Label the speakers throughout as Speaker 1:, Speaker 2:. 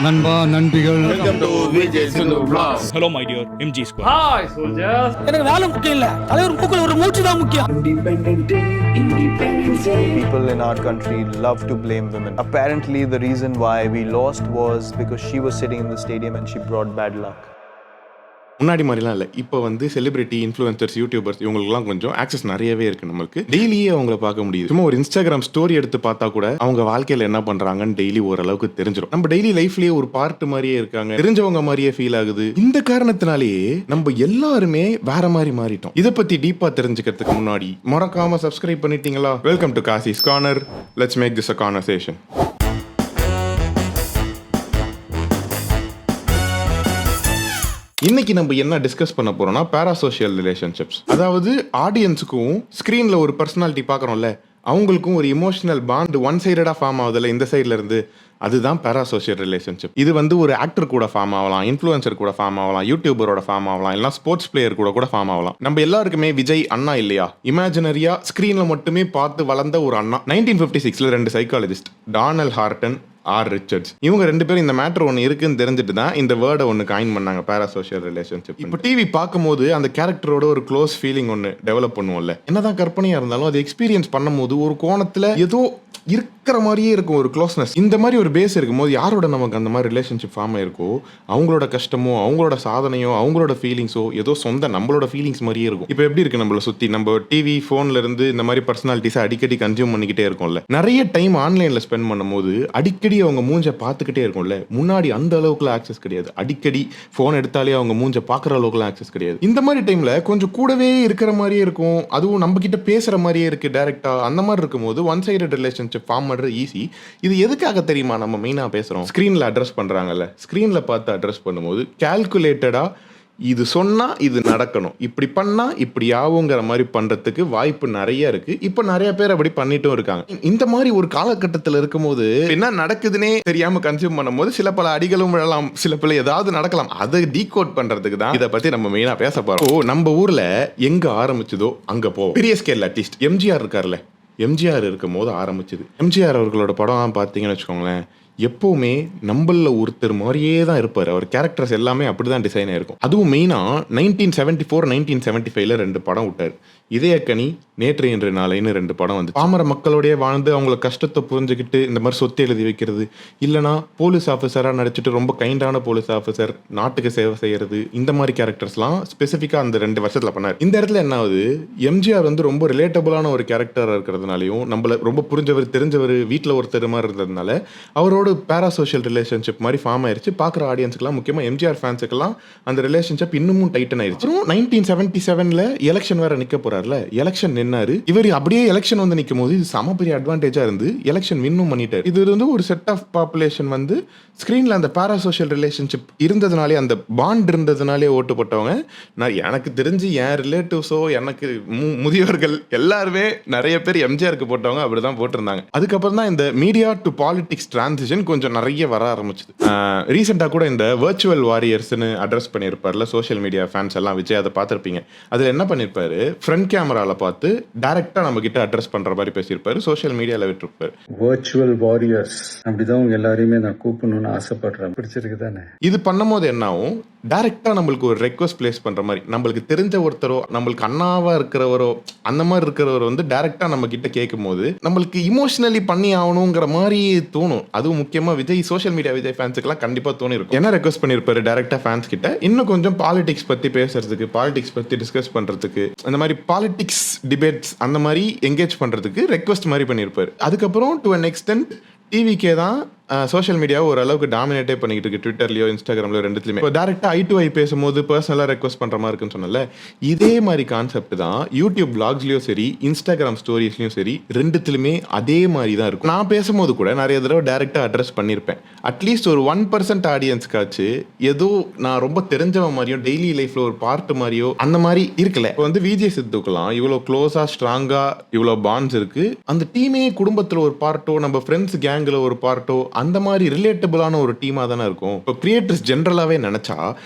Speaker 1: நண்பா நண்பிகள்.
Speaker 2: Hello, my dear MG Squad.
Speaker 3: Hi, soldiers.
Speaker 4: எனக்கு வேலை முக்கியம் இல்ல, தலைவர் மூக்குல ஒரு மூச்சு தான் முக்கியம்.
Speaker 5: People in our country love to blame women. Apparently, the reason why we lost was because she was sitting in the stadium and she brought bad luck.
Speaker 6: முன்னாடி மாதிரிலாம் இல்லை. இப்போ வந்து செலிபிரிட்டி, இன்ஃப்ளூயன்சர்ஸ், யூடியூபர்ஸ் இவங்களுக்குலாம் கொஞ்சம் ஆக்சஸ் நிறையவே இருக்கு. நம்மளுக்கு டெய்லியே அவங்கள பார்க்க முடியுது. சும்மா ஒரு இன்ஸ்டாகிராம் ஸ்டோரி எடுத்து பார்த்தா கூட அவங்க வாழ்க்கையில் என்ன பண்றாங்கன்னு டெய்லி ஓரளவுக்கு தெரிஞ்சிடும். நம்ம டெய்லி லைஃப்லயே ஒரு பார்ட் மாதிரியே இருக்காங்க, தெரிஞ்சவங்க மாதிரியே ஃபீல் ஆகுது. இந்த காரணத்தினாலேயே நம்ம எல்லாருமே வேற மாதிரி மாறிட்டோம். இதை பத்தி டீப்பா தெரிஞ்சுக்கிறதுக்கு முன்னாடி மறக்காம சப்ஸ்கிரைப் பண்ணிட்டீங்களா? Welcome to Kasi's corner. Let's make this a conversation. இன்னைக்கு நம்ம என்ன டிஸ்கஸ் பண்ண போறோம்னா பாராசோஷியல் ரிலேஷன்ஷிப்ஸ். அதாவது ஆடியன்ஸுக்கும் ஸ்க்ரீன்ல ஒரு பர்சனாலிட்டி பார்க்குறோம்ல, அவங்களுக்கும் ஒரு இமோஷனல் பாண்ட் ஒன் சைடடா ஃபார்ம் ஆகுதுல்ல இந்த சைட்ல இருந்து, அதுதான் பாராசோஷியல் ரிலேஷன்ஷிப். இது வந்து ஒரு ஆக்டர் கூட ஃபார்ம் ஆகலாம், இன்ஃப்ளூயன்சர் கூட ஃபார்ம் ஆகலாம், யூடியூபரோட ஃபார்ம் ஆகலாம், இல்லை ஸ்போர்ட்ஸ் பிளேயர் கூட ஃபார்ம் ஆகலாம். நம்ம எல்லாருக்குமே விஜய் அண்ணா இல்லையா? இமேஜினரியா ஸ்க்ரீன்ல மட்டுமே பார்த்து வளர்ந்த ஒரு அண்ணா. 1956ல 2 சைக்காலஜிஸ்ட், டானல் ஹார்டன், ஆர் ரிச்சர்ட்ஸ், இவங்க 2 பேரும் இந்த மேட்டர் ஒன்று இருக்குன்னு தெரிஞ்சுட்டு தான் இந்த வேர்டை ஒன்று காயின் பண்ணாங்க, பாராசோஷியல் ரிலேஷன்ஷிப். இப்போ டிவி பார்க்கும்போது அந்த கேரக்டரோட ஒரு க்ளோஸ் ஃபீலிங் ஒன்று டெவலப் பண்ணுவோம்ல. என்னதான் கற்பனையாக இருந்தாலும் அது எக்ஸ்பீரியன்ஸ் பண்ணும்போது ஒரு கோணத்தில் ஏதோ இருக்கிற மாதிரியே இருக்கும் ஒரு க்ளோஸ்னஸ். இந்த மாதிரி ஒரு பேஸ் இருக்கும்போது யாரோட நமக்கு அந்த மாதிரி ரிலேஷன்ஷிப் ஃபார்ம் ஆயிருக்கோ, அவங்களோட கஷ்டமோ, அவங்களோட சாதனையோ, அவங்களோட ஃபீலிங்ஸோ ஏதோ சொந்த நம்மளோட ஃபீலிங்ஸ் மாதிரியே இருக்கும். இப்போ எப்படி இருக்கு நம்மளை சுற்றி? நம்ம டிவி, ஃபோன்ல இருந்து இந்த மாதிரி பர்சனாலிட்டிஸை அடிக்கடி கன்சியூம் பண்ணிக்கிட்டே இருக்கோம்ல. நிறைய டைம் ஆன்லைனில் ஸ்பெண்ட் பண்ணும்போது அடிக்கடி அவங்க மூஞ்ச பார்த்துக்கிட்டே இருக்கும்ல. முன்னாடி அந்த அளவுக்குலாம் ஆக்சஸ் கிடையாது. அடிக்கடி ஃபோன் எடுத்தாலே அவங்க மூஞ்ச பார்க்குற அளவுக்குலாம் ஆக்சஸ் கிடையாது. இந்த மாதிரி டைமில் கொஞ்சம் கூடவே இருக்கிற மாதிரியே இருக்கும், அதுவும் நம்ம கிட்ட பேசுகிற மாதிரியே இருக்குது டேரெக்டா. அந்த மாதிரி இருக்கும்போது ஒன் சைடட் ரிலேஷன்ஷிப் ஃபார்ம் பண்ணுறது ஈஸி. இது எதுக்காக தெரியுமா நம்ம மெயினாக பேசுகிறோம்? ஸ்க்ரீனில் அட்ரஸ் பண்ணுறாங்கல்ல, ஸ்க்ரீனில் பார்த்து அட்ரஸ் பண்ணும்போது கேல்குலேட்டடாக இது சொன்னால் இது நடக்கணும், இப்படி பண்ணால் இப்படி ஆகுங்கிற மாதிரி பண்ணுறதுக்கு வாய்ப்பு நிறைய இருக்குது. இப்போ நிறைய பேர் அப்படி பண்ணிட்டும் இருக்காங்க. இந்த மாதிரி ஒரு காலகட்டத்தில் இருக்கும்போது என்ன நடக்குதுன்னே தெரியாமல் கன்சியூம் பண்ணும்போது சில பல அடிகளும் விழலாம், சில பல ஏதாவது நடக்கலாம். அதை டீகோட் பண்ணுறதுக்கு தான் இதை பற்றி நம்ம மெயினாக பேச போகிறோம். நம்ம ஊரில் எங்கே ஆரம்பிச்சதோ அங்கே போவோம். பெரிய ஸ்கேல் அட்லீஸ்ட் எம்ஜிஆர் இருக்கார்ல, எம்ஜிஆர் இருக்கும் போது ஆரம்பிச்சது. எம்ஜிஆர் அவர்களோட படம் பார்த்தீங்கன்னு வச்சுக்கோங்களேன், எப்போவுமே நம்மள ஒருத்தர் மாதிரியே தான் இருப்பார். அவர் கேரக்டர்ஸ் எல்லாமே அப்படி தான் டிசைன் ஆயிருக்கும். அதுவும் மெயினாக 1974, 1975ல 2 படம் விட்டார். இதயக்கனி, நேற்று இன்று நாளைன்னு 2 படம் வந்து பாமர மக்களோடைய வாழ்ந்து அவங்கள கஷ்டத்தை புரிஞ்சுக்கிட்டு இந்த மாதிரி சொத்து எழுதி வைக்கிறது, இல்லைனா போலீஸ் ஆஃபீஸராக நடிச்சுட்டு ரொம்ப கைண்டான போலீஸ் ஆஃபீஸர், நாட்டுக்கு சேவை செய்யறது, இந்த மாதிரி கேரக்டர்ஸ்லாம் ஸ்பெசிஃபிக்காக அந்த 2 வருஷத்தில் பண்ணார். இந்த இடத்துல என்ன ஆகுது, எம்ஜிஆர் வந்து ரொம்ப ரிலேட்டபுளான ஒரு கேரக்டராக இருக்கிறதுனாலையும் நம்மள ரொம்ப புரிஞ்சவர், தெரிஞ்சவர், வீட்டில் ஒருத்தர் மாதிரி இருந்ததுனால அவரோட பாராசோஷியல் ரிலேஷன்ஷிப் மாதிரி ஃபார்ம் ஆயிருச்சு. பார்க்குற ஆடியன்ஸ்க்குலாம், முக்கியமாக எம்ஜிஆர் ஃபேன்ஸுக்கெல்லாம் அந்த ரிலேஷன்ஷிப் இன்னமும் டைட்டன் ஆயிருச்சு. 1977ல எலெக்ஷன் வேற நிற்க போறாருல, எலெக்ஷன் நின்னாரு. இவர் அப்படியே எலெக்ஷன் வந்து நிற்கும் போது இது சம பெரிய அட்வான்டேஜா இருந்து எலெக்ஷன் வின்னும் பண்ணிட்டாரு. இது வந்து ஒரு செட் ஆஃப் பாப்புலேஷன் வந்து ஸ்க்ரீனில் அந்த பாராசோஷியல் ரிலேஷன்ஷிப் இருந்ததுனாலே, அந்த பாண்ட் இருந்ததுனாலே ஓட்டு போட்டவங்க. நான் எனக்கு தெரிஞ்சு என் ரிலேட்டிவ்ஸோ எனக்கு முதியோர்கள் எல்லாருமே நிறைய பேர் எம்ஜிஆருக்கு போட்டவங்க அப்படிதான் போட்டிருந்தாங்க. அதுக்கப்புறம் தான் இந்த மீடியா டு பாலிடிக்ஸ் டிரான்சிஷன் கொஞ்சம் நிறைய வர ஆரம்பிச்சது. ரீசெண்டாக கூட இந்த வர்ச்சுவல் வாரியர்ஸ்னு அட்ரஸ் பண்ணியிருப்பார்ல சோஷியல் மீடியா ஃபேன்ஸ் எல்லாம், விஜய் அதை பார்த்துருப்பீங்க. அதில் என்ன பண்ணியிருப்பாரு, ஃப்ரண்ட் கேமராவில் பார்த்து டைரக்டாக நம்ம கிட்ட அட்ரஸ் பண்ணுற மாதிரி பேசியிருப்பாரு, சோஷியல் மீடியாவில் விட்டுருப்பாரு.
Speaker 1: வர்ச்சுவல் வாரியர்ஸ் அப்படிதான் உங்க எல்லாரையுமே நான் கூப்பிடணும்னு ஆசைப்படுறேன். பிடிச்சிருக்கு தானே?
Speaker 6: இது பண்ணும்போது என்ன ஆகும், டைரக்டாக நம்மளுக்கு ஒரு ரெக்வஸ்ட் பிளேஸ் பண்ணுற மாதிரி, நம்மளுக்கு தெரிஞ்ச ஒருத்தரோ, நம்மளுக்கு அண்ணாவா இருக்கிறவரோ, அந்த மாதிரி இருக்கிறவர் வந்து டைரக்டாக நம்ம கிட்ட கேட்கும் போது நம்மளுக்கு இமோஷனலி பண்ணி ஆகணுங்கிற மாதிரி தோணும். அதுவும் முக்கியமாக விஜய், சோஷியல் மீடியா விஜய் ஃபேன்ஸுக்கெல்லாம் கண்டிப்பாக தோணிருக்கும். என்ன ரெக்வஸ்ட் பண்ணியிருப்பாரு டைரக்டாக ஃபேன்ஸ் கிட்ட, இன்னும் கொஞ்சம் பாலிடிக்ஸ் பற்றி பேசுறதுக்கு, பாலிடிக்ஸ் பற்றி டிஸ்கஸ் பண்ணுறதுக்கு, அந்த மாதிரி பாலிடிக்ஸ் டிபேட்ஸ் அந்த மாதிரி என்கேஜ் பண்ணுறதுக்கு ரெக்வஸ்ட் மாதிரி பண்ணியிருப்பாரு. அதுக்கப்புறம் டு அன் எக்ஸ்டென்ட் டிவிக்கே தான் சோஷியல் மீடியாவை ஓரளவுக்கு டாமினேட்டே பண்ணிக்கிட்டு இருக்கு, ட்விட்டர்லையோ இன்ஸ்டாகிராம்லையோ ரெண்டுத்துலையுமே. இப்போ டேரெக்டாக ஐ டு ஐ பேசும்போது பர்சனலாக ரெக்வஸ்ட் பண்ணுற மாதிரி இருக்குன்னு சொன்னல, இதே மாதிரி கான்செப்ட் தான் யூடியூப் பிளாக்ஸ்லையும் சரி, இன்ஸ்டாகிராம் ஸ்டோரிஸ்லையும் சரி, ரெண்டுத்துலையுமே அதே மாதிரி தான் இருக்கும். நான் பேசும்போது கூட நிறைய தடவை டேரெக்டாக அட்ரஸ் பண்ணியிருப்பேன். அட்லீஸ்ட் ஒரு 1% ஆடியன்ஸ்க்காச்சு ஏதோ நான் ரொம்ப தெரிஞ்சவன் மாதிரியோ, டெய்லி லைஃப்பில் ஒரு பார்ட் மாதிரியோ அந்த மாதிரி இருக்கல. இப்போ வந்து விஜய் சித்துக்கெல்லாம் இவ்வளோ க்ளோஸாக, ஸ்ட்ராங்காக இவ்வளோ பாண்ட்ஸ் இருக்குது. அந்த டீமே குடும்பத்தில் ஒரு பார்ட்டோ, நம்ம ஃப்ரெண்ட்ஸ் கேங்கில் ஒரு பார்ட்டோ, அந்த மாதிரி ரிலேட்டபிளான ஒரு டீமாக தானே இருக்கும். இப்போ கிரியேட்டர்ஸ் ஜென்ரலாகவே நினச்சா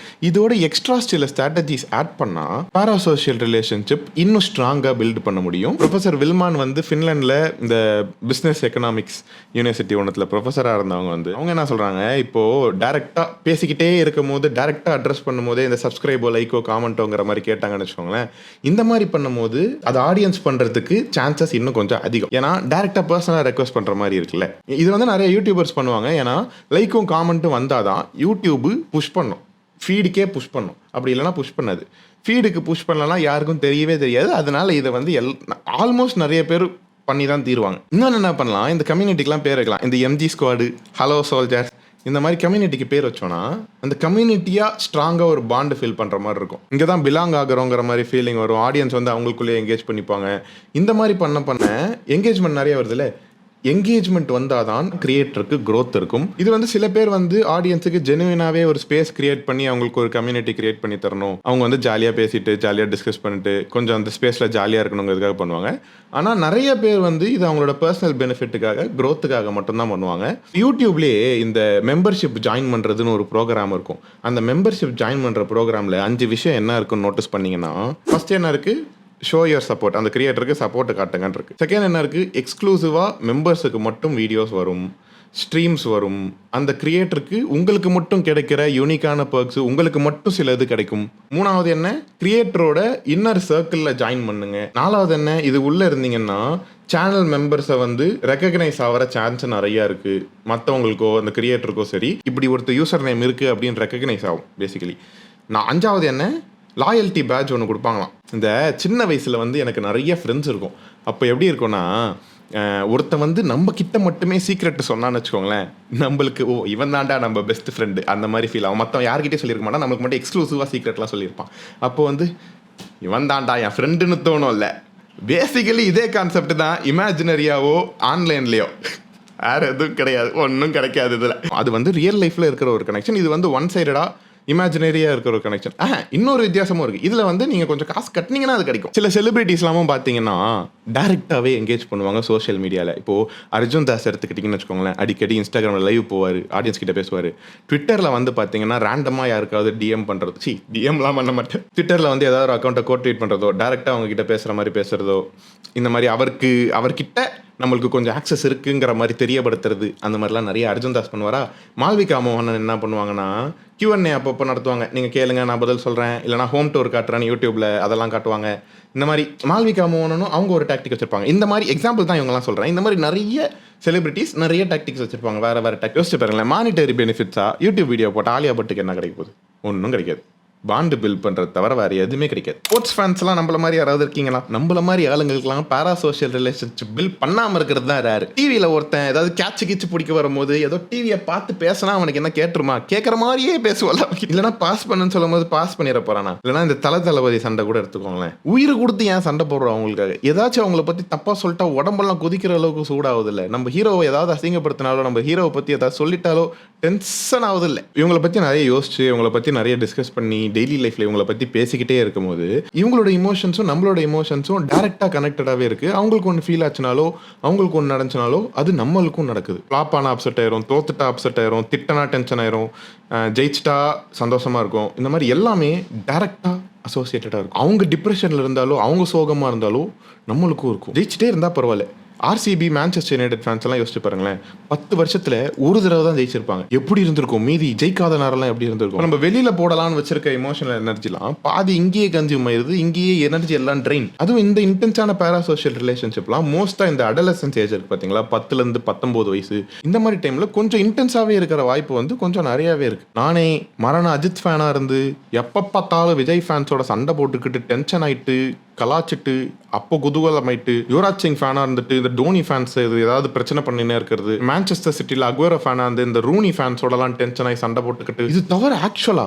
Speaker 6: இதோட எக்ஸ்ட்ரா சில ஸ்ட்ராட்டஜிஸ் ஆட் பண்ணால் பாராசோஷியல் ரிலேஷன்ஷிப் இன்னும் ஸ்ட்ராங்காக பில்ட் பண்ண முடியும். ப்ரொஃபஸர் வில்மான் வந்து ஃபின்லாண்டில் இந்த பிஸ்னஸ் எக்கனாமிக்ஸ் யூனிவர்சிட்டி ஒன்றத்தில் ப்ரொஃபஸராக இருந்தவங்க வந்து அவங்க என்ன சொல்கிறாங்க, இப்போது டேரெக்டாக பேசிக்கிட்டே இருக்கும் போது டேரெக்டாக அட்ரஸ் பண்ணும்போதே இந்த சப்ஸ்கிரைபோ லைக்கோ காமெண்ட்டோங்கிற மாதிரி கேட்டாங்கன்னு வச்சுக்கோங்களேன். இந்த மாதிரி பண்ணும்போது அது ஆடியன்ஸ் பண்ணுறதுக்கு சான்சஸ் இன்னும் கொஞ்சம் அதிகம். ஏன்னா டேரெக்டாக பர்சனலாக ரெக்வஸ்ட் பண்ணுற மாதிரி இருக்குல்ல. இது வந்து நிறைய யூடியூபர்ஸ் பண்ணுவாங்க. ஏன்னா லைக்கும் காமெண்ட்டும் வந்தால் தான் யூடியூபு புஷ் பண்ணும், ஃபீடுக்கே புஷ் பண்ணும். அப்படி இல்லைனா புஷ் பண்ணாது. ஃபீடுக்கு புஷ் பண்ணலன்னா யாருக்கும் தெரியவே தெரியாது. அதனால இதை வந்து ஆல்மோஸ்ட் நிறைய பேர் பண்ணி தான் தீருவாங்க. இன்னொன்று என்ன பண்ணலாம், இந்த கம்யூனிட்டிக்கெலாம் பேர் வைக்கலாம். இந்த எம்ஜி ஸ்குவாடு, ஹலோ சோல்ஜர்ஸ், இந்த மாதிரி கம்யூனிட்டிக்கு பேர் வச்சோன்னா அந்த கம்யூனிட்டியாக ஸ்ட்ராங்காக ஒரு பாண்டு ஃபீல் பண்ணுற மாதிரி இருக்கும். இங்கே தான் பிலாங் ஆகிறோங்கிற மாதிரி ஃபீலிங் வரும். ஆடியன்ஸ் வந்து அவங்களுக்குள்ளேயே என்கேஜ் பண்ணிப்பாங்க. இந்த மாதிரி பண்ண என்கேஜ்மெண்ட் நிறைய வருதுல்ல. என்கேஜ்மெண்ட் வந்தால் தான் கிரியேட்டருக்கு க்ரோத் இருக்கும். இது வந்து சில பேர் வந்து ஆடியன்ஸுக்கு ஜெனுவினாகவே ஒரு ஸ்பேஸ் கிரியேட் பண்ணி அவங்களுக்கு ஒரு கம்யூனிட்டி கிரியேட் பண்ணி தரணும், அவங்க வந்து ஜாலியாக பேசிட்டு ஜாலியாக டிஸ்கஸ் பண்ணிட்டு கொஞ்சம் அந்த ஸ்பேஸில் ஜாலியாக இருக்கணுங்கிறதுக்காக பண்ணுவாங்க. ஆனால் நிறைய பேர் வந்து இது அவங்களோட பர்சனல் பெனிஃபிட்டுக்காக க்ரோத்துக்காக மட்டும்தான் பண்ணுவாங்க. யூடியூப்லேயே இந்த மெம்பர்ஷிப் ஜாயின் பண்ணுறதுன்னு ஒரு ப்ரோக்ராம் இருக்கும். அந்த மெம்பர்ஷிப் ஜாயின் பண்ணுற ப்ரோக்ராமில் 5 விஷயம் என்ன இருக்குன்னு நோட்டீஸ் பண்ணிங்கன்னா, ஃபஸ்ட் என்ன இருக்குது, ஷோ யுவர் சப்போர்ட், அந்த கிரியேட்டருக்கு சப்போர்ட் காட்டுங்கன்னு இருக்கு. செகண்ட் என்ன இருக்குது, எக்ஸ்க்ளூசிவாக மெம்பர்ஸுக்கு மட்டும் வீடியோஸ் வரும், ஸ்ட்ரீம்ஸ் வரும், அந்த கிரியேட்டருக்கு உங்களுக்கு மட்டும் கிடைக்கிற யூனிக்கான பர்க்ஸ் உங்களுக்கு மட்டும் சில இது கிடைக்கும். மூணாவது என்ன, கிரியேட்டரோட இன்னர் சர்க்கிளில் ஜாயின் பண்ணுங்க. நாலாவது என்ன, இது உள்ளே இருந்தீங்கன்னா சேனல் மெம்பர்ஸை வந்து ரெக்கக்னைஸ் ஆகிற சான்ஸ் நிறையா இருக்குது. மற்றவங்களுக்கோ அந்த கிரியேட்டருக்கோ சரி, இப்படி ஒருத்தர் யூசர் நேம் இருக்குது அப்படின்னு ரெக்கக்னைஸ் ஆகும் பேசிக்கலி. அஞ்சாவது என்ன, லாயல்ட்டி பேட்ச் ஒன்று கொடுப்பாங்களாம். இந்த சின்ன வயசில் வந்து எனக்கு நிறைய ஃப்ரெண்ட்ஸ் இருக்கும். அப்போ எப்படி இருக்கும்னா, ஒருத்தன் வந்து நம்ம கிட்ட மட்டுமே சீக்ரெட் சொன்னான்னு வச்சுக்கோங்களேன், நம்மளுக்கு இவன் தாண்டா நம்ம பெஸ்ட் ஃப்ரெண்டு அந்த மாதிரி ஃபீல் ஆகும். மற்றவன் யார்கிட்டே சொல்லியிருக்க மாட்டான், நம்மளுக்கு மட்டும் எக்ஸ்க்ளூசிவாக சீக்ரெட்லாம் சொல்லியிருப்பான். அப்போ வந்து இவன் தாண்டா என் ஃப்ரெண்டுன்னு தோணும். இல்லை, பேசிக்கலி இதே கான்செப்ட் தான் இமேஜினரியாவோ ஆன்லைன்லேயோ, வேறு எதுவும் கிடையாது, ஒன்றும் கிடைக்காது இதில். அது வந்து ரியல் லைஃப்பில் இருக்கிற ஒரு கனெக்ஷன். இது வந்து ஒன் சைடடாக இமேஜினரியாக இருக்கிற ஒரு கனெக்ஷன். இன்னொரு வித்தியாசமும் இருக்குது. இதில் வந்து நீங்கள் கொஞ்சம் காசு கட்டினீங்கன்னா அது கிடைக்கும். சில செலிபிரிட்டிஸ்லாமும் பார்த்தீங்கன்னா டேரெக்டாகவே என்கேஜ் பண்ணுவாங்க சோஷியல் மீடியாவில். இப்போது அர்ஜுன் தாஸ் எடுத்துக்கிட்டிங்கன்னு வச்சுக்கோங்களேன், அடிக்கடி இன்ஸ்டாகிராமில் லைவ் போவார், ஆடியன்ஸ் கிட்ட பேசுவார். ட்விட்டரில் வந்து பார்த்தீங்கன்னா ரேண்டமாக யாருக்காவது டிஎம் பண்ணுறது, டிஎம்லாம் பண்ண மாட்டேன், ட்விட்டரில் வந்து ஏதாவது ஒரு அக்கௌண்ட்டை ட்வீட் பண்ணுறதோ, டேரெக்டாக அவங்க கிட்ட பேசுகிற மாதிரி பேசுகிறதோ, இந்த மாதிரி அவர்கிட்ட நம்மளுக்கு கொஞ்சம் ஆக்சஸ் இருக்குங்கிற மாதிரி தெரியப்படுத்துறது, அந்த மாதிரிலாம் நிறைய அர்ஜுன் தாஸ் பண்ணுவாரா. மால்விகா மோகன் என்ன பண்ணுவாங்கன்னா, Q&A அப்பப்போ நடத்துவாங்க. நீங்கள் கேளுங்க, நான் பதில் சொல்கிறேன், இல்லைனா ஹோம் டூர் காட்டுறேன்னு யூடியூப்பில் அதெல்லாம் காட்டுவாங்க. இந்த மாதிரி மால்விகா மோகனும் அவங்க ஒரு டாக்டிக் வச்சுருப்பாங்க. இந்த மாதிரி எக்ஸாம்பிள் தான் இவங்கலாம் சொல்கிறேன். இந்த மாதிரி நிறைய செலிபிரிட்டிஸ் நிறைய டாக்டிக்ஸ் வச்சுருப்பாங்க, வேறு டாக்டிக். யோசிச்சு பாருங்களேன், மானிட்டரி பெனிஃபிட்ஸாக யூடியூப் வீடியோ போட்டால் ஆலியா பட்டுக்கு என்ன கிடைக்க போகுது? ஒன்றும் கிடைக்காது. பாண்டு பில் பண்ணுறது தவிர வேறு எதுவுமே கிடைக்காது. ஸ்போர்ட்ஸ் ஃபேன்ஸ்லாம் நம்மள மாதிரி யாராவது இருக்கீங்களா? நம்மள மாதிரி ஆளுங்களுக்குலாம் பாராசோஷியல் ரிலேஷன்ஷிப் பில் பண்ணாமல் இருக்கிறது தான் ரேரு. டிவியில் ஒருத்தன் ஏதாவது கிச்சு பிடிக்க வரும்போது ஏதோ டிவியை பார்த்து பேசினா அவனுக்கு என்ன கேட்டுருமா? கேட்குற மாதிரியே பேசுவாள். இல்லைனா பாஸ் பண்ணுன்னு சொல்லும் போது பாஸ் பண்ணிட போகிறானா? இல்லைனா இந்த தளபதி சண்டை கூட எடுத்துக்கோங்களேன், உயிர் கொடுத்து ஏன் சண்டை போடுறோம் அவங்களுக்காக? ஏதாச்சும் அவங்கள பற்றி தப்பாக சொல்லிட்டா உடம்பெல்லாம் கொதிக்கிற அளவுக்கு சூடாகுது இல்லை? நம்ம ஹீரோவை ஏதாவது அசிங்கப்படுத்தினாலோ, நம்ம ஹீரோவை பற்றி ஏதாவது சொல்லிட்டாலோ டென்ஷன் ஆகுது இல்லை? இவங்களை பற்றி நிறைய யோசிச்சு, இவங்களை பற்றி நிறைய டிஸ்கஸ் பண்ணி டெய்லி லைஃப்ல இவங்களை பற்றி பேசிக்கிட்டே இருக்கும்போது இவங்களோட இமோஷன்ஸும் நம்மளோட இமோஷன்ஸும் டைரக்டாக கனெக்டடாகவே இருக்கு. அவங்களுக்கு ஒன்று ஃபீல் ஆச்சுனாலோ, அவங்களுக்கு ஒன்று நடந்துச்சுனாலோ அது நம்மளுக்கும் நடக்குது. ஃப்ளாப் ஆனா அப்செட் ஆயிரும், தோத்துட்டா அப்செட் ஆயிரும், திட்டனா டென்ஷன் ஆயிரும், ஜெயிச்சிட்டா சந்தோஷமா இருக்கும். இந்த மாதிரி எல்லாமே டைரக்டாக அசோசியேட்டடாக இருக்கும். அவங்க டிப்ரெஷனில் இருந்தாலோ, அவங்க சோகமாக இருந்தாலோ நம்மளுக்கும் இருக்கும். ஜெயிச்சிட்டே இருந்தால் பரவாயில்ல. ஆர்சிபி, மேன்செஸ்டர் யுனைடெட் ஃபேன்ஸ் எல்லாம் யோசிச்சு பாருங்களேன், 10 வருஷத்துல ஒரு தடவை தான் ஜெயிச்சிருப்பாங்க. எப்படி இருந்திருக்கும்? மீதி ஜெயிக்காத நேரம்லாம் எப்படி இருந்திருக்கும்? நம்ம வெளியில போடலாம்னு வச்சிருக்க இமோஷனல் எனர்ஜிலாம் பாதி இங்கேயே கன்சியூம் ஆயிருது, இங்கேயே எனர்ஜி எல்லாம் ட்ரெயின். அதுவும் இந்த இன்டென்ஸான பாராசோஷியல் ரிலேஷன்ஷிப்லாம் மோஸ்டா இந்த அடலசன்ஸ் ஏஜ் இருக்கு பார்த்தீங்களா, 10லேருந்து 19 வயசு, இந்த மாதிரி டைம்ல கொஞ்சம் இன்டென்ஸாவே இருக்கிற வாய்ப்பு வந்து கொஞ்சம் நிறையாவே இருக்கு. நானே மரண அஜித் ஃபேனா இருந்து எப்ப பார்த்தாலும் விஜய் ஃபேன்ஸோட சண்டை போட்டுக்கிட்டு டென்ஷன் ஆயிட்டு கலாச்சிட்டு அப்போ குதூகலமாயிட்டு, யுவராஜ் சிங் ஃபேனா இருந்துட்டு இந்த டோனி ஃபேன்ஸ் இது ஏதாவது பிரச்சனை பண்ணினே இருக்கிறது, மான்செஸ்டர் சிட்டியில் அக்வேரோ ஃபேனா இருந்து இந்த ரூனி ஃபேன்ஸோடலாம் டென்ஷன் ஆகி சண்டை போட்டுக்கிட்டு, இது தவிர ஆக்சுவலா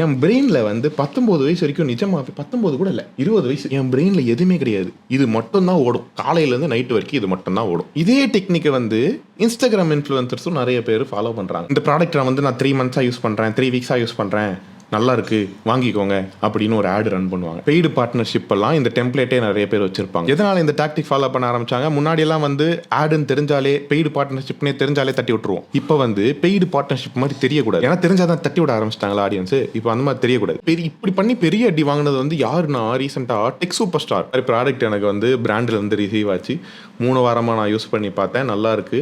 Speaker 6: என் பிரெயின்ல வந்து 19 வயசு வரைக்கும், நிஜமாவே 19 கூட இல்லை, 20 வயசு, என் பிரெயின்ல எதுவுமே கிடையாது. இது மட்டும் தான் ஓடும், காலையிலேருந்து நைட்டு வரைக்கும் இது மட்டும் தான் ஓடும். இதே டெக்னிக்கை வந்து இன்ஸ்டாகிராம் இன்ஃப்ளூயன்சர்ஸும் நிறைய பேர் ஃபாலோ பண்ணுறாங்க. இந்த ப்ராடக்ட் வந்து நான் 3 மந்த்ஸாக யூஸ் பண்ணுறேன், 3 வீக்ஸாக யூஸ் பண்ணுறேன், நல்லா இருக்கு வாங்கிக்கோங்க அப்படின்னு ஒரு ஆடு ரன் பண்ணுவாங்க. பெய்டு பார்ட்னர்ஷிப் எல்லாம் இந்த டெம்ப்ளேட்டே நிறைய பேர் வச்சிருப்பாங்க. எதனால இந்த டாக்டிக் ஃபாலோ பண்ண ஆரம்பிச்சாங்க? முன்னாடி எல்லாம் வந்து ஆடுன்னு தெரிஞ்சாலே பெய்டு பார்ட்னர்ஷிப்னே தெரிஞ்சாலே தட்டி விட்டுருவோம். இப்போ வந்து பெய்டு பார்ட்னர்ஷிப் மாதிரி தெரியக்கூடாது, ஏன்னா தெரிஞ்சாதான் தட்டி விட ஆரம்பிச்சிட்டாங்களா ஆடியன்ஸ். இப்போ அந்த மாதிரி தெரியக்கூடாது. இப்படி பண்ணி பெரிய அடி வாங்கினது வந்து யாருன்னா ரீசெண்டா டெக் சூப்பர் ஸ்டார் ப்ராடக்ட் எனக்கு வந்து பிராண்ட்ல இருந்து ரிசீவ் ஆச்சு. 3 வாரமா நான் யூஸ் பண்ணி பார்த்தேன், நல்லா இருக்கு.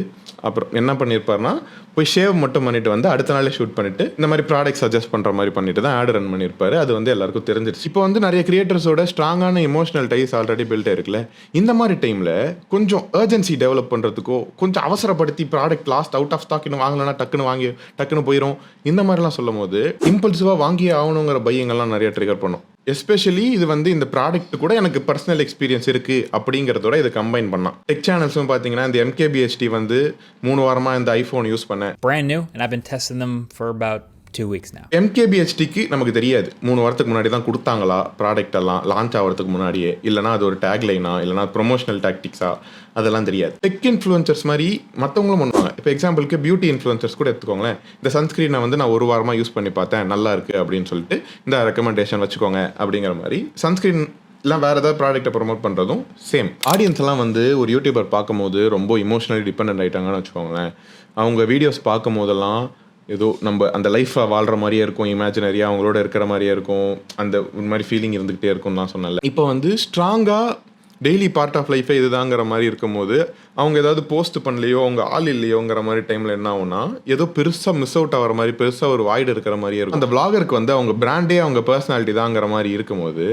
Speaker 6: அப்புறம் என்ன பண்ணியிருப்பாருன்னா போய் ஷேவ் மட்டும் பண்ணிட்டு வந்து அடுத்த நாளே ஷூட் பண்ணிட்டு இந்த மாதிரி ப்ராடக்ட் சஜஸ்ட் பண்ற மாதிரி பண்ணிட்டு தான் ஆட் ரன் பண்ணியிருப்பாரு. அது வந்து எல்லாருக்கும் தெரிஞ்சிருச்சு. இப்போ வந்து நிறைய கிரியேட்டர்ஸோட ஸ்ட்ராங்கான இமோஷனல் டைஸ் ஆல்ரெடி பில்ட் இருக்குல்ல, இந்த மாதிரி டைம்ல கொஞ்சம் அர்ஜென்சி டெவலப் பண்றதுக்கோ, கொஞ்சம் அவசரப்படுத்தி product last out of stock இன்னும் வாங்கலன்னா டக்குன்னு போயிடும், இந்த மாதிரிலாம் சொல்லும் போது இம்பல்சிவா வாங்கியே ஆகணுங்கிற பையங்கள்லாம் நிறைய ட்ரிகர் பண்ணும். எஸ்பெஷலி இது வந்து இந்த ப்ராடக்ட் கூட எனக்கு பர்சனல் எக்ஸ்பீரியன்ஸ் இருக்கு அப்படிங்கிறதோட இதை கம்பைன் பண்ணலாம். டெக் சேனல்ஸும் பார்த்தீங்கன்னா இந்த MKBHD வந்து 3 வாரமா இந்த ஐஃபோன் யூஸ் பண்ணேன்.
Speaker 3: Brand new, and I've been testing them for about 2 weeks now.
Speaker 6: MKBHDக்கு நமக்கு தெரியாது 3 வாரத்துக்கு முன்னாடி தான் கொடுத்தாங்களா ப்ராடக்ட் எல்லாம் லான்ச் ஆகிறதுக்கு முன்னாடியே, இல்லைனா அது ஒரு டேக்லைனா இல்லைனா ப்ரொமோஷனல் டாக்டிக்ஸா, அதெல்லாம் தெரியாது. டெக் இன்ஃப்ளூயன்சர்ஸ் மாதிரி மற்றவங்களும் பண்ணுவாங்க. இப்போ எக்ஸாம்பிளுக்கு பியூட்டி இன்ஃப்ளூயன்சர்ஸ் கூட எடுத்துக்கோங்களேன். இந்த சன்ஸ்கிரீனை வந்து நான் 1 வாரமாக யூஸ் பண்ணி பார்த்தேன், நல்லா இருக்கு அப்படின்னு சொல்லிட்டு இந்த ரெக்கமெண்டேஷன் வச்சுக்கோங்க அப்படிங்கிற மாதிரி சன்ஸ்கிரீன் எல்லாம் வேறு ஏதாவது ப்ராடக்ட்டை ப்ரொமோட் பண்ணுறதும் சேம். ஆடியன்ஸ் எல்லாம் வந்து ஒரு யூடியூபர் பார்க்கும்போது ரொம்ப இமோஷனலி டிபெண்ட் ஆகிட்டாங்கன்னு வச்சுக்கோங்களேன். அவங்க வீடியோஸ் பார்க்கும் போதெல்லாம் ஏதோ நம்ம அந்த லைஃப்பை வாழ்கிற மாதிரியே இருக்கும், இமேஜினரியாக அவங்களோட இருக்கிற மாதிரியே இருக்கும், அந்த ஒரு மாதிரி ஃபீலிங் இருந்துகிட்டே இருக்கும்னு தான் சொன்னேன்ல. இப்போ வந்து ஸ்ட்ராங்காக டெய்லி பார்ட் ஆஃப் லைஃபே இதுதாங்கிற மாதிரி இருக்கும்போது அவங்க ஏதாவது போஸ்ட் பண்ணலையோ, அவங்க ஆள் இல்லையோங்கிற மாதிரி டைமில் என்ன ஆகும்னா ஏதோ பெருசாக மிஸ் அவுட் ஆகிற மாதிரி, பெருசாக ஒரு வாய்டு இருக்கிற மாதிரியே இருக்கும். அந்த விளாகருக்கு வந்து அவங்க பிராண்டே அவங்க பர்சனாலிட்டி தாங்கிற மாதிரி இருக்கும்போது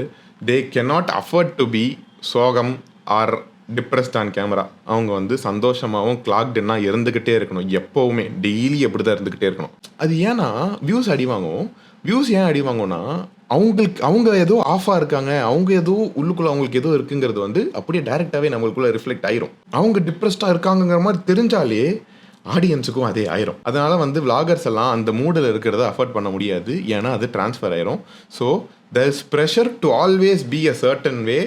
Speaker 6: they cannot afford to be சோகம் ஆர் டிப்ரெஸ்ட் ஆன் கேமரா. அவங்க வந்து சந்தோஷமாகவும் கிளாக்டுன்னா இருந்துக்கிட்டே இருக்கணும், எப்போவுமே டெய்லி எப்படி தான் இருந்துக்கிட்டே இருக்கணும். அது ஏன்னா வியூஸ் அடி வாங்கும். வியூஸ் ஏன் அடி வாங்கும்னா அவங்க ஏதோ ஆஃபாக இருக்காங்க, அவங்க ஏதோ உள்ளுக்குள்ளே அவங்களுக்கு ஏதோ இருக்குங்கிறது வந்து அப்படியே டைரெக்டாகவே நம்மளுக்குள்ளே ரிஃப்ளெக்ட் ஆயிரும். அவங்க டிப்ரெஸ்டாக இருக்காங்கிற மாதிரி தெரிஞ்சாலே ஆடியன்ஸுக்கும் அதே ஆயிரும். அதனால வந்து விளாகர்ஸ் எல்லாம் அந்த மூடில் இருக்கிறத அஃபோர்ட் பண்ண முடியாது, ஏன்னா அது ட்ரான்ஸ்ஃபர் ஆயிரும். So there is pressure to always be a certain way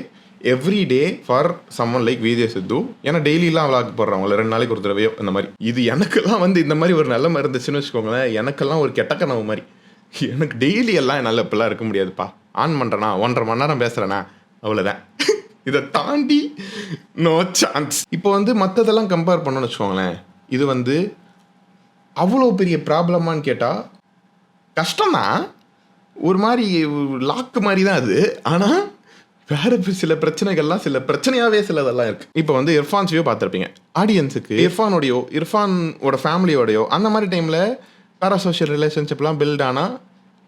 Speaker 6: every day for someone like Vijay Siddhu. ஏன்னா டெய்லிலாம் விளாக் போடுறவங்கள 2 நாளைக்கு ஒரு தடவையோ இந்த மாதிரி. இது எனக்கெல்லாம் வந்து இந்த மாதிரி ஒரு நல்ல இருந்துச்சுன்னு வச்சுக்கோங்களேன், எனக்கெல்லாம் ஒரு கெட்ட கனவு மாதிரி. எனக்கு டெய்லி எல்லாம் என்னால் இப்பெல்லாம் இருக்க முடியாதுப்பா. ஆன் பண்ணுறேன்னா 1.5 மணி நேரம் பேசுகிறேன்னா அவ்வளோதான், இதை தாண்டி நோ சான்ஸ். இப்போ வந்து மற்றதெல்லாம் கம்பேர் பண்ணணும்னு வச்சுக்கோங்களேன், இது வந்து அவ்வளோ பெரிய ப்ராப்ளமானு கேட்டால் கஷ்டம்தான், ஒரு மாதிரி லாக்கு மாதிரி தான் அது. ஆனால் வேறு சில பிரச்சனைகள்லாம் சில பிரச்சனையாகவே சிலதெல்லாம் இருக்குது. இப்போ வந்து இர்ஃபான்ஸையோ பார்த்துருப்பீங்க. ஆடியன்ஸுக்கு இர்ஃபானோட ஃபேமிலியோடையோ அந்த மாதிரி டைமில் பேராசோஷியல் ரிலேஷன்ஷிப்லாம் பில்ட் ஆனால்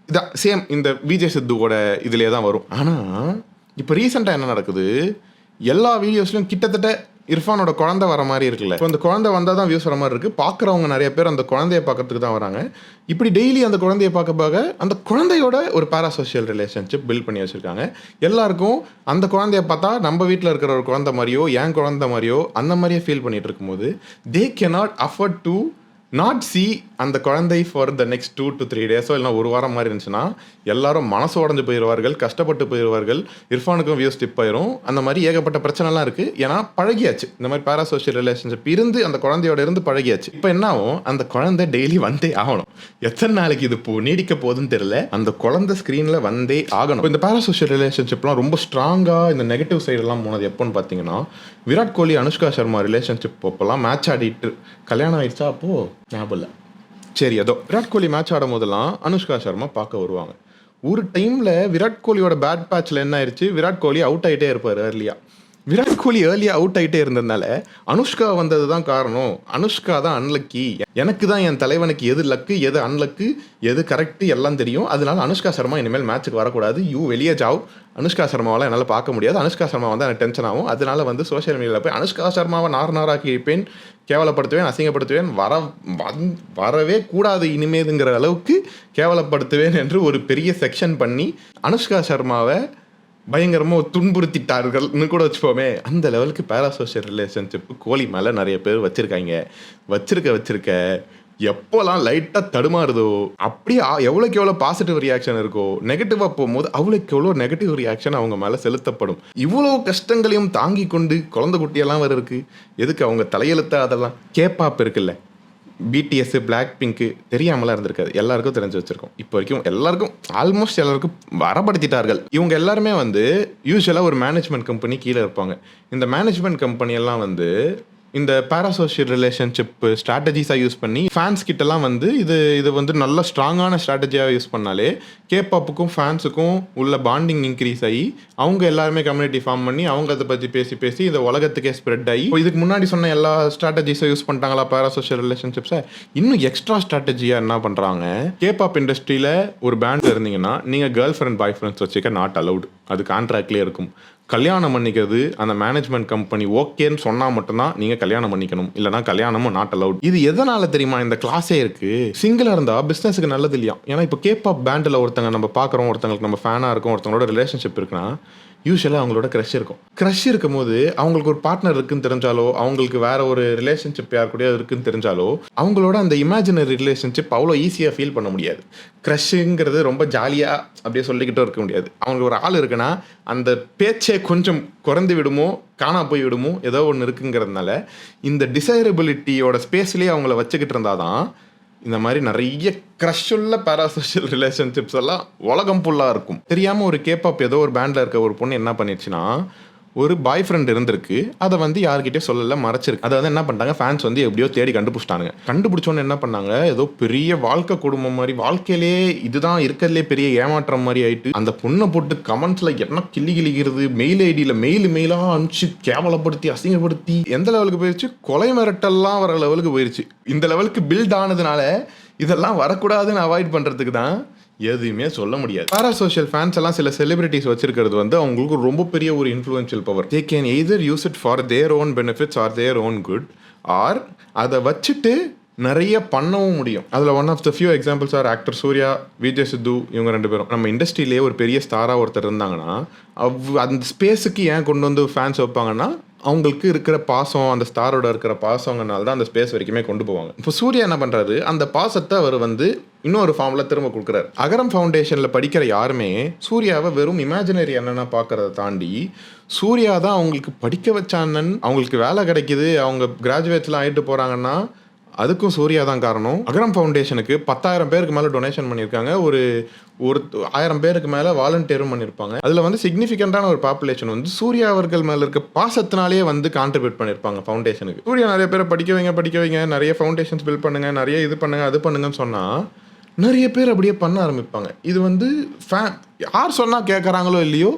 Speaker 6: இதான் சேம் இந்த விஜய் சித்துவோட இதிலே தான் வரும். ஆனால் இப்போ ரீசெண்டாக என்ன நடக்குது, எல்லா வீடியோஸ்லையும் கிட்டத்தட்ட இர்ஃபானோட குழந்தை வர மாதிரி இருக்குல்ல. இப்போ அந்த குழந்தை வந்தால் தான் வியூஸ் வர மாதிரி இருக்குது. பார்க்குறவங்க நிறைய பேர் அந்த குழந்தைய பார்க்கறதுக்கு தான் வராங்க. இப்படி டெய்லி அந்த குழந்தைய பார்க்க அந்த குழந்தையோட ஒரு பேராசோஷியல் ரிலேஷன்ஷிப் பில்ட் பண்ணி வச்சுருக்காங்க. எல்லாருக்கும் அந்த குழந்தைய பார்த்தா நம்ம வீட்டில் இருக்கிற ஒரு குழந்தை மாதிரியோ, என் குழந்தை மாதிரியோ அந்த மாதிரியே ஃபீல் பண்ணிட்டு இருக்கும்போது they cannot afford to not see அந்த குழந்தை ஃபார் த நெக்ஸ்ட் 2 to 3 டேஸோ இல்லைனா 1 வாரம் மாதிரி இருந்துச்சுன்னா எல்லாரும் மனசு உடஞ்சு போயிடுவார்கள், கஷ்டப்பட்டு போயிடுவார்கள். இர்ஃபானுக்கும் வியூஸ் டிப் ஆயிரும். அந்த மாதிரி ஏகப்பட்ட பிரச்சனைலாம் இருக்குது. ஏன்னா பழகியாச்சு, இந்த மாதிரி பேராசோஷியல் ரிலேஷன்ஷிப் இருந்து அந்த குழந்தையோட இருந்து பழகியாச்சு. இப்போ என்ன ஆகும், அந்த குழந்தை டெய்லி வந்தே ஆகணும். எத்தனை நாளைக்கு இது நீடிக்க போகுதுன்னு தெரியல, அந்த குழந்தை ஸ்க்ரீனில் வந்தே ஆகணும். இந்த பேராசோஷியல் ரிலேஷன்ஷிப்லாம் ரொம்ப ஸ்ட்ராங்காக இந்த நெகட்டிவ் சைடெல்லாம் போனது எப்போன்னு பார்த்தீங்கன்னா, விராட் கோலி அனுஷ்கா சர்மா ரிலேஷன்ஷிப் அப்போல்லாம் மேட்ச் ஆடிட்டு கல்யாணம் ஆயிடுச்சா அப்போது ஞாபகம் இல்லை. சரி, அதோ விராட் கோலி மேட்ச் ஆடும் போதெல்லாம் அனுஷ்கா சர்மா பார்க்க வருவாங்க. ஒரு டைமில் விராட் கோலியோட பேட் பேட்சில் என்ன ஆயிடுச்சு, விராட் கோலி அவுட் ஆகிட்டே இருப்பார் ஏர்லியாக. விராட் கோலி ஏர்லியாக அவுட் ஆகிட்டே இருந்ததுனால அனுஷ்கா வந்தது தான் காரணம், அனுஷ்கா தான் அன்லக்கி, எனக்கு தான் என் தலைவனுக்கு எது லக்கு எது அன்லக்கு எது கரெக்டு எல்லாம் தெரியும், அதனால அனுஷ்கா சர்மா இனிமேல் மேட்ச்சுக்கு வரக்கூடாது, வெளியே ஜாவ், அனுஷ்கா சர்மாவெல்லாம் என்னால் பார்க்க முடியாது, அனுஷ்கா சர்மா வந்து எனக்கு டென்ஷன் ஆகும், அதனால வந்து சோஷியல் மீடியாவில் போய் அனுஷ்கா சர்மாவை நாராக்கி இருப்பேன், கேவலப்படுத்துவேன், அசிங்கப்படுத்துவேன், வரவே கூடாது இனிமேதுங்கிற அளவுக்கு கேவலப்படுத்துவேன் என்று ஒரு பெரிய செக்ஷன் பண்ணி அனுஷ்கா சர்மாவை பயங்கரமாக துன்புறுத்திட்டார்கள்னு கூட வச்சுப்போமே. அந்த லெவலுக்கு பேராசோஷியல் ரிலேஷன்ஷிப் கோலி மேலே நிறைய பேர் வச்சிருக்க எப்போல்லாம் லைட்டாக தடுமாறுதோ அப்படியே எவ்வளோக்கு எவ்வளோ பாசிட்டிவ் ரியாக்ஷன் இருக்கோ, நெகட்டிவாக போகும்போது அவ்வளோக்கு எவ்வளோ நெகட்டிவ் ரியாக்ஷன் அவங்க மேலே செலுத்தப்படும். இவ்வளோ கஷ்டங்களையும் தாங்கி கொண்டு குழந்தை குட்டியெல்லாம் வேறு இருக்குது, எதுக்கு அவங்க தலையெழுத்த அதெல்லாம் கேப்பாப் இருக்குல்ல, பிடிஎஸ், பிளாக் பிங்க் தெரியாமலாம் இருந்திருக்காது, எல்லாருக்கும் தெரிஞ்சு வச்சிருக்கோம். இப்போ வரைக்கும் எல்லாருக்கும் ஆல்மோஸ்ட் எல்லாருக்கும் வரப்படுத்திட்டார்கள். இவங்க எல்லாருமே வந்து யூஸ்வலாக ஒரு மேனேஜ்மெண்ட் கம்பெனி கீழே இருப்பாங்க. இந்த மேனேஜ்மெண்ட் கம்பெனி எல்லாம் வந்து இந்த பேராசோஷியல் ரிலேஷன்ஷிப் ஸ்ட்ராட்டஜிஸாக யூஸ் பண்ணி ஃபேன்ஸ் கிட்டலாம் வந்து இது வந்து நல்ல ஸ்ட்ராங்கான ஸ்ட்ராட்டஜியாக யூஸ் பண்ணாலே கேபாப்புக்கும் ஃபேன்ஸுக்கும் உள்ள பாண்டிங் இன்க்ரீஸ் ஆகி அவங்க எல்லாருமே கம்யூனிட்டி ஃபார்ம் பண்ணி அவங்க அதை பற்றி பேசி இந்த உலகத்துக்கே ஸ்ப்ரெட் ஆகி இதுக்கு முன்னாடி சொன்ன எல்லா ஸ்ட்ராட்டஜிஸை யூஸ் பண்ணிட்டாங்களா பேராசோஷியல் ரிலேஷன்ஷிப்ஸை, இன்னும் எக்ஸ்ட்ரா ஸ்ட்ராட்டஜியாக என்ன பண்ணுறாங்க, கேபாப் இண்டஸ்ட்ரியில் ஒரு பேண்ட் இருந்தீங்கன்னா நீங்கள் கேர்ள் ஃப்ரெண்ட் பாய் ஃப்ரெண்ட்ஸ் வச்சுக்க நாட் அலவுட், அது கான்ட்ராக்ட்லேயே இருக்கும். கல்யாணம் பண்ணிக்கிறது அந்த மேனேஜ்மெண்ட் கம்பெனி ஓகேன்னு சொன்னால் மட்டும்தான் நீங்கள் கல்யாணம் பண்ணிக்கணும், இல்லைனா கல்யாணமும் நாட் அலவுட். இது எதனால தெரியுமா இந்த கிளாஸே இருக்கு? சிங்கிளாக இருந்தால் பிஸ்னஸுக்கு நல்லது இல்லையா? ஏன்னா இப்போ கேபாப் பேண்டில் ஒருத்தங்க நம்ம பார்க்குறோம், ஒருத்தங்களுக்கு நம்ம ஃபேனாக இருக்கும், ஒருத்தங்களோட ரிலேஷன்ஷிப் இருக்குன்னா யூஸ்வலாக அவங்களோட க்ரஷ் இருக்கும். க்ரஷ் இருக்கும் போது அவங்களுக்கு ஒரு பார்ட்னர் இருக்குன்னு தெரிஞ்சாலோ, அவங்களுக்கு வேற ஒரு ரிலேஷன்ஷிப் யார் கூட இருக்குன்னு தெரிஞ்சாலோ அவங்களோட அந்த இமேஜினரி ரிலேஷன்ஷிப் அவ்வளோ ஈஸியாக ஃபீல் பண்ண முடியாது. க்ரஷ்ங்கிறது ரொம்ப ஜாலியாக அப்படியே சொல்லிக்கிட்டே இருக்க முடியாது. அவங்களுக்கு ஒரு ஆள் இருக்குன்னா அந்த பேச்சே கொஞ்சம் குறைந்து விடுமோ, காணா போய் விடுமோ, ஏதோ ஒன்று இருக்குங்கிறதுனால இந்த டிசைரபிலிட்டியோட ஸ்பேஸ்லேயே அவங்கள வச்சுக்கிட்டு இருந்தாதான் இந்த மாதிரி நிறைய க்ரஷ் உள்ள பேராசோஷியல் ரிலேஷன்ஷிப்ஸ் எல்லாம் உலகம் ஃபுல்லாக இருக்கும். தெரியாமல் ஒரு கேபாப் ஏதோ ஒரு பேண்டில் இருக்க ஒரு பொண்ணு என்ன பண்ணிடுச்சுன்னா, ஒரு பாய் ஃப்ரெண்ட் இருந்திருக்கு, அதை வந்து யார்கிட்டே சொல்லலை, மறைச்சிருக்கு. அதை வந்து என்ன பண்ணிட்டாங்க, ஃபேன்ஸ் வந்து எப்படியோ தேடி கண்டுபிடிச்சிட்டானுங்க. கண்டுபிடிச்சோன்னு என்ன பண்ணாங்க, ஏதோ பெரிய வாழ்க்கை குடும்பம் மாதிரி, வாழ்க்கையிலே இதுதான் இருக்கிறதுலே பெரிய ஏமாற்றம் மாதிரி ஆயிட்டு அந்த பொண்ணை போட்டு கமெண்ட்ஸில் என்ன கிளிக்கிறது, மெயில் ஐடியில் மெயிலாக அனுப்பிச்சு கேவலப்படுத்தி அசிங்கப்படுத்தி எந்த லெவலுக்கு போயிடுச்சு, கொலை மிரட்டல்லாம் வர லெவலுக்கு போயிடுச்சு. இந்த லெவலுக்கு பில்ட் ஆனதுனால இதெல்லாம் வரக்கூடாதுன்னு அவாய்ட் பண்ணுறதுக்கு தான் எதுவுமே சொல்ல முடியாது. பேராசோஷியல் ஃபேன்ஸ் எல்லாம் சில செலிபிரிட்டிஸ் வச்சிருக்கிறது வந்து அவங்களுக்கு ரொம்ப பெரிய ஒரு influential power. They can either use it for their own benefits or their own good, or அதை வச்சுட்டு நிறைய பண்ணவும் முடியும். அதில் one of the few examples are actor Suriya, Vijay Siddhu, இவங்க ரெண்டு பேரும். நம்ம இண்டஸ்ட்ரியிலேயே ஒரு பெரிய ஸ்டாராக ஒருத்தர் இருந்தாங்கன்னா அந்த ஸ்பேஸுக்கு ஏன் கொண்டு வந்து ஃபேன்ஸ் வைப்பாங்கன்னா அவங்களுக்கு இருக்கிற பாசம், அந்த ஸ்டாரோட இருக்கிற பாசங்கனால தான் அந்த ஸ்பேஸ் வரைக்குமே கொண்டு போவாங்க. இப்போ சூர்யா என்ன பண்ணுறாரு, அந்த பாசத்தை அவர் வந்து இன்னொரு ஃபார்மில் திரும்ப கொடுக்குறாரு. அகரம் ஃபவுண்டேஷனில் படிக்கிற யாருமே சூர்யாவை வெறும் இமேஜினரி என்னென்னா பார்க்குறத தாண்டி சூர்யா தான் அவங்களுக்கு படிக்க வச்சானன், அவங்களுக்கு வேலை கிடைக்கிது, அவங்க கிராஜுவேட்ஸ்லாம் ஆகிட்டு போகிறாங்கன்னா அதுக்கும் சூர்யா தான் காரணம். அகரம் ஃபவுண்டேஷனுக்கு 10,000 பேருக்கு மேலே டொனேஷன் பண்ணியிருக்காங்க, ஒரு 1000 பேருக்கு மேலே வாலண்டியரும் பண்ணியிருப்பாங்க. அதில் வந்து சிக்னிஃபிகண்டான ஒரு பாப்புலேஷன் வந்து சூர்யா அவர்கள் மேலே இருக்க பாசத்தினாலேயே வந்து கான்ட்ரிபியூட் பண்ணியிருப்பாங்க ஃபவுண்டேஷனுக்கு. சூர்யா நிறைய பேரை படிக்க வைங்க, நிறைய ஃபவுண்டேஷன்ஸ் பில்ட் பண்ணுங்க, நிறைய இது பண்ணுங்க, அது பண்ணுங்கன்னு சொன்னால் நிறைய பேர் அப்படியே பண்ண ஆரம்பிப்பாங்க. இது வந்து யார் சொன்னால் கேட்குறாங்களோ இல்லையோ,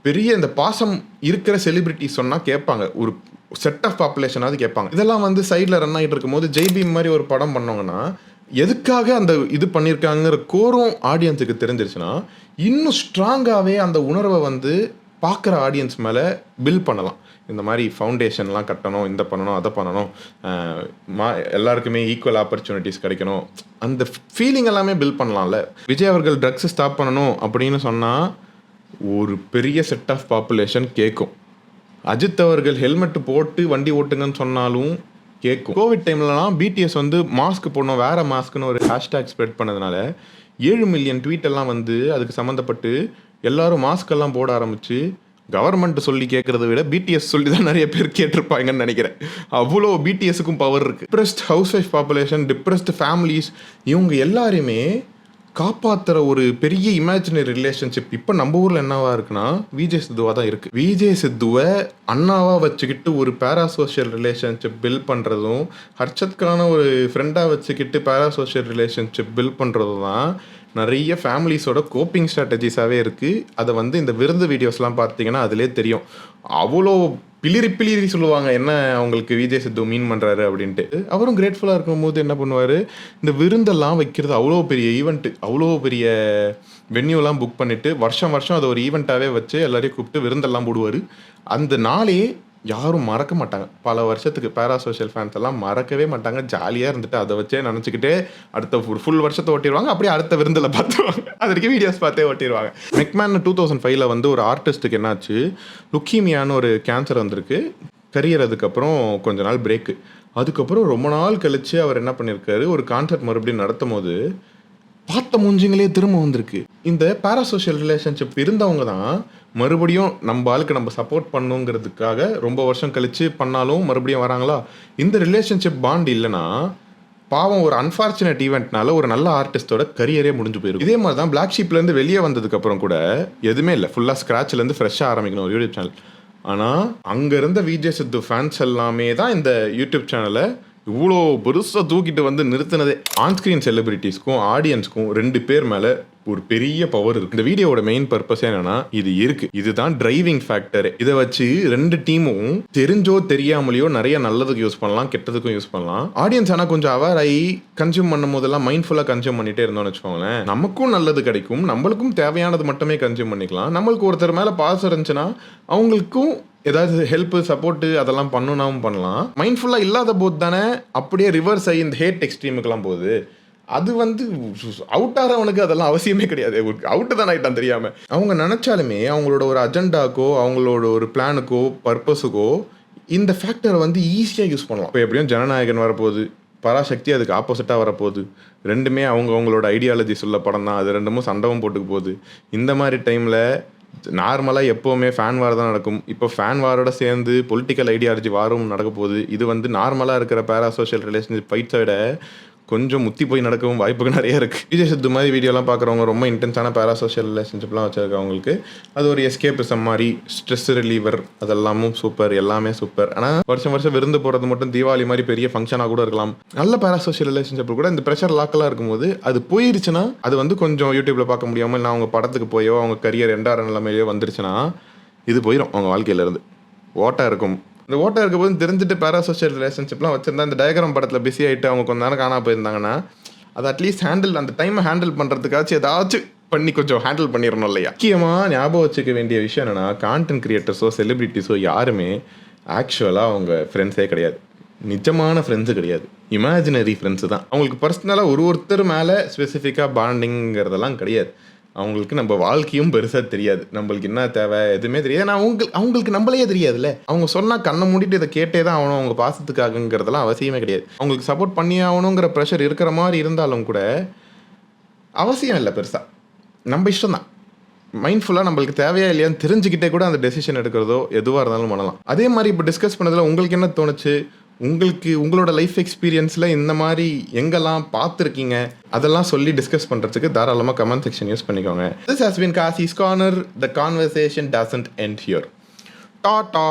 Speaker 6: பெரிய இந்த பாசம் இருக்கிற செலிபிரிட்டி சொன்னால் கேட்பாங்க, ஒரு செட் ஆஃப் பாப்புலேஷனாவது கேட்பாங்க. இதெல்லாம் வந்து சைடில் ரன் ஆகிட்டு இருக்கும்போது ஜெய்பீம் மாதிரி ஒரு படம் பண்ணவங்கன்னா எதுக்காக அந்த இது பண்ணியிருக்காங்கிற கோரும் ஆடியன்ஸுக்கு தெரிஞ்சிருச்சுன்னா இன்னும் ஸ்ட்ராங்காகவே அந்த உணர்வை வந்து பார்க்குற ஆடியன்ஸ் மேலே பில்ட் பண்ணலாம். இந்த மாதிரி ஃபவுண்டேஷன்லாம் கட்டணும், இந்த பண்ணணும், அதை பண்ணணும், எல்லாருக்குமே ஈக்குவல் ஆப்பர்ச்சுனிட்டிஸ் கிடைக்கணும், அந்த ஃபீலிங் எல்லாமே பில்ட் பண்ணலாம்ல. விஜய் அவர்கள் ட்ரக்ஸ் ஸ்டாப் பண்ணணும் அப்படின்னு சொன்னால் ஒரு பெரிய செட் ஆஃப் பாப்புலேஷன் கேட்கும். அஜித் அவர்கள் ஹெல்மெட் போட்டு வண்டி ஓட்டுங்கன்னு சொன்னாலும் கேட்கும். கோவிட் டைம்லலாம் பிடிஎஸ் வந்து மாஸ்க் போடணும், வேற மாஸ்க்னு ஒரு ஹேஷ்டேக் ஸ்ப்ரெட் பண்ணதுனால 7 மில்லியன் ட்வீட் எல்லாம் வந்து அதுக்கு சம்மந்தப்பட்டு எல்லாரும் மாஸ்க் எல்லாம் போட ஆரம்பிச்சு கவர்மெண்ட் சொல்லி கேட்கறத விட பிடிஎஸ் சொல்லி தான் நிறைய பேர் கேட்டிருப்பாங்கன்னு நினைக்கிறேன். அவ்வளோ பிடிஎஸ்க்கும் பவர் இருக்கு. Depressed house wife population, depressed families, இவங்க எல்லாருமே காப்பாற்றுற ஒரு பெரிய இமேஜினரி ரிலேஷன்ஷிப் இப்போ நம்ம ஊரில் என்னவா இருக்குன்னா விஜய் சித்துவாக தான் இருக்குது. விஜய் சித்துவை அண்ணாவாக வச்சுக்கிட்டு ஒரு பேராசோஷியல் ரிலேஷன்ஷிப் பில்ட் பண்ணுறதும், ஹர்ஷத்கான ஒரு ஃப்ரெண்டாக வச்சுக்கிட்டு பேராசோஷியல் ரிலேஷன்ஷிப் பில்ட் பண்ணுறதும் தான் நிறைய ஃபேமிலிஸோட கோப்பிங் ஸ்ட்ராட்டஜிஸாகவே இருக்குது. அதை வந்து இந்த விருந்து வீடியோஸ்லாம் பார்த்தீங்கன்னா அதிலே தெரியும். அவ்வளோ பிளிரி சொல்லுவாங்க என்ன அவங்களுக்கு விஜய் சித்து மீன் பண்ணுறாரு அப்படின்ட்டு. அவரும் கிரேட்ஃபுல்லாக இருக்கும்போது என்ன பண்ணுவார், இந்த விருந்தெல்லாம் வைக்கிறது அவ்வளோ பெரிய ஈவெண்ட்டு, அவ்வளோ பெரிய வென்யூலாம் புக் பண்ணிவிட்டு வருஷம் அதை ஒரு ஈவெண்ட்டாகவே வச்சு எல்லாரையும் கூப்பிட்டு விருந்தெல்லாம் போடுவார். அந்த நாளே யாரும் மறக்க மாட்டாங்க. பல வருஷத்துக்கு பேராசோஷியல் ஃபேன்ஸ் எல்லாம் மறக்கவே மாட்டாங்க. ஜாலியாக இருந்துட்டு அதை வச்சே நினச்சிக்கிட்டே அடுத்த ஒரு ஃபுல் வருஷத்தை ஓட்டிடுவாங்க. அப்படியே அடுத்த விருந்தில் பார்த்துருவாங்க, அது வரைக்கும் வீடியோஸ் பார்த்தே ஓட்டிடுவாங்க. மெக்மேன் 2005 வந்து ஒரு ஆர்டிஸ்ட்டுக்கு என்னாச்சு, லுக்கீமியான்னு ஒரு கேன்சர் வந்திருக்கு. கரியர் அதுக்கப்புறம் கொஞ்ச நாள் பிரேக்கு. அதுக்கப்புறம் ரொம்ப நாள் கழித்து அவர் என்ன பண்ணியிருக்காரு, ஒரு கான்சர்ட் மறுபடியும் நடத்தும் போது பார்த்த மூஞ்சிங்களே திரும்ப வந்திருக்கு. இந்த பேராசோஷியல் ரிலேஷன்ஷிப் இருந்தவங்க தான் மறுபடியும் நம்ம ஆளுக்கு நம்ம சப்போர்ட் பண்ணுங்கிறதுக்காக ரொம்ப வருஷம் கழித்து பண்ணாலும் மறுபடியும் வராங்களா. இந்த ரிலேஷன்ஷிப் பாண்ட் இல்லைன்னா பாவம் ஒரு அன்ஃபார்ச்சுனேட் ஈவெண்ட்னால ஒரு நல்ல ஆர்டிஸ்டோட கரியரே முடிஞ்சு போயிருக்கும். இதே மாதிரி தான் பிளாக் ஷீப்லேருந்து வெளியே வந்ததுக்கப்புறம் கூட எதுவுமே இல்லை, ஃபுல்லாக ஸ்க்ராட்ச்லேருந்து ஃப்ரெஷ்ஷாக ஆரம்பிக்கணும் ஒரு யூடியூப் சேனல். ஆனால் அங்கே இருந்த விஜய் சித்து ஃபேன்ஸ் எல்லாமே தான் இந்த யூடியூப் சேனலை இவ்வளோ பெருசாக தூக்கிட்டு வந்து நிறுத்தினதே. ஆன்ஸ்க்ரீன் செலிபிரிட்டிஸ்க்கும் ஆடியன்ஸ்க்கும் 2 பேர் மேலே ஒரு பெரிய பவர் இருக்கு. இந்த வீடியோட மெயின் பர்பஸ் என்னன்னா இது இருக்கு, இதுதான் டிரைவிங் ஃபேக்டர். இதை வச்சு 2 டீமும் தெரிஞ்சோ தெரியாமலையோ நிறைய நல்லதுக்கு யூஸ் பண்ணலாம், கெட்டதுக்கும் யூஸ் பண்ணலாம். ஆடியன்ஸ் ஆனால் கொஞ்சம் அவேர் ஆகி கன்சியூம் பண்ணும் போதெல்லாம் மைண்ட்ஃபுல்லாக கன்சியூம் பண்ணிட்டே இருந்தோம்னு வச்சுக்கோங்களேன், நமக்கும் நல்லது கிடைக்கும், நம்மளுக்கும் தேவையானது மட்டுமே கன்சியூம் பண்ணிக்கலாம். நம்மளுக்கு ஒருத்தர் மேலே பாசம் இருந்துச்சுன்னா அவங்களுக்கும் ஏதாவது ஹெல்ப் சப்போர்ட்டு அதெல்லாம் பண்ணணும்னாவும் பண்ணலாம். மைண்ட்ஃபுல்லாக இல்லாத போது தானே அப்படியே ரிவர்ஸ் ஆகி இந்த ஹேட் எக்ஸ்ட்ரீமுக்கெல்லாம் போகுது. அது வந்து அவுட் ஆகிறவனுக்கு அதெல்லாம் அவசியமே கிடையாது, அவுட்டு தான் ஆகிட்டான் தெரியாமல். அவங்க நினச்சாலுமே அவங்களோட ஒரு அஜெண்டாக்கோ அவங்களோட ஒரு பிளானுக்கோ பர்பஸுக்கோ இந்த ஃபேக்டரை வந்து ஈஸியாக யூஸ் பண்ணலாம். இப்போ எப்படியும் ஜனநாயகன் வரப்போகுது, பராசக்தி அதுக்கு ஆப்போசிட்டாக வரப்போகுது. ரெண்டுமே அவங்களோட ஐடியாலஜி சொல்ல படம் தான், அது ரெண்டுமும் சண்டவும் போட்டுக்கு போகுது. இந்த மாதிரி டைமில் நார்மலாக எப்போவுமே ஃபேன் வார் தான் நடக்கும். இப்போ ஃபேன் வாரோட சேர்ந்து பொலிட்டிக்கல் ஐடியாலஜி வாரும் நடக்க போகுது. இது வந்து நார்மலாக இருக்கிற பேராசோஷியல் ரிலேஷன்ஷிப் ஃபைட்ஸை விட கொஞ்சம் முத்தி போய் நடக்கவும் வாய்ப்புகள் நிறைய இருக்குது. விஜய் சித்து மாதிரி வீடியோலாம் பார்க்குறவங்க ரொம்ப இன்டென்ஸான பேராசோஷியல் ரிலேஷன்ஷிப்லாம் வச்சுருக்கவங்களுக்கு அது ஒரு எஸ்கேப்பிசம் மாதிரி, ஸ்ட்ரெஸ் ரிலீவர், அதெல்லாமும் சூப்பர், எல்லாமே சூப்பர். ஆனால் வருஷம் விருந்து போகிறது மட்டும் தீபாவளி மாதிரி பெரிய ஃபங்க்ஷனாக கூட இருக்கலாம். நல்ல பேராசோஷியல் ரிலேஷன்ஷிப் கூட இந்த ப்ரெஷர் லாக்கெல்லாம் இருக்கும்போது அது போயிருச்சுன்னா அது வந்து கொஞ்சம் யூடியூப்பில் பார்க்க முடியாமல் இல்லை அவங்க படத்துக்கு போயோ அவங்க கரியர் எண்டார நிலைமையிலையோ வந்துருச்சுன்னா இது போயிடும் அவங்க வாழ்க்கையிலேருந்து. ஓட்டாக இருக்கும். இந்த ஓட்டை இருக்க போது தெரிஞ்சுட்டு பேராசோஷியல் ரிலேஷன்ஷிப்லாம் வச்சுருந்தா இந்த டயக்ராம் படத்தில் பிஸி ஆகிட்டு அவங்க கொஞ்சம் நேரம் காணாமல் போயிருந்தாங்கன்னா அது அட்லீஸ்ட் அந்த டைமை ஹேண்டில் பண்ணுறதுக்காச்சும் ஏதாச்சும் பண்ணி கொஞ்சம் ஹேண்டில் பண்ணிடணும் இல்லையா. முக்கியமாக ஞாபகம் வச்சுக்க வேண்டிய விஷயம் என்னென்னா, கான்டென்ட் கிரியேட்டர்ஸோ செலிபிரிட்டிஸோ யாருமே ஆக்சுவலாக அவங்க ஃப்ரெண்ட்ஸே கிடையாது, நிஜமான ஃப்ரெண்ட்ஸு கிடையாது, இமேஜினரி ஃப்ரெண்ட்ஸு தான். அவங்களுக்கு பர்சனலாக ஒருத்தர் மேலே ஸ்பெசிஃபிக்காக பாண்டிங்கிறதெல்லாம் கிடையாது. அவங்களுக்கு நம்ம வாழ்க்கையும் பெருசாக தெரியாது, நம்மளுக்கு என்ன தேவை எதுவுமே தெரியாது. ஆனால் அவங்களுக்கு நம்மளையே தெரியாதுல்ல. அவங்க சொன்னால் கண்ணை மூடிட்டு இதை கேட்டே தான் ஆகணும், அவங்க பாசத்துக்காகங்கிறதெல்லாம் அவசியமே கிடையாது. அவங்களுக்கு சப்போர்ட் பண்ணி ஆகணுங்கிற ப்ரெஷர் இருக்கிற மாதிரி இருந்தாலும் கூட அவசியம் இல்லை பெருசாக, நம்ம இஷ்டம் தான். மைண்ட்ஃபுல்லாக நம்மளுக்கு தேவையா இல்லையான்னு தெரிஞ்சுக்கிட்டே கூட அந்த டெசிஷன் எடுக்கிறதோ எதுவாக இருந்தாலும் பண்ணலாம். அதே மாதிரி இப்போ டிஸ்கஸ் பண்ணதில் உங்களுக்கு என்ன தோணுச்சு? உங்களோட லைஃப் எக்ஸ்பீரியன்ஸில் இந்த மாதிரி எங்கெல்லாம் பார்த்துருக்கீங்க அதெல்லாம் சொல்லி டிஸ்கஸ் பண்ணுறதுக்கு தாராளமாக கமெண்ட் செக்ஷன் யூஸ் பண்ணிக்கோங்க. This has been Kasi's Corner. The conversation doesn't end here. Ta-ta.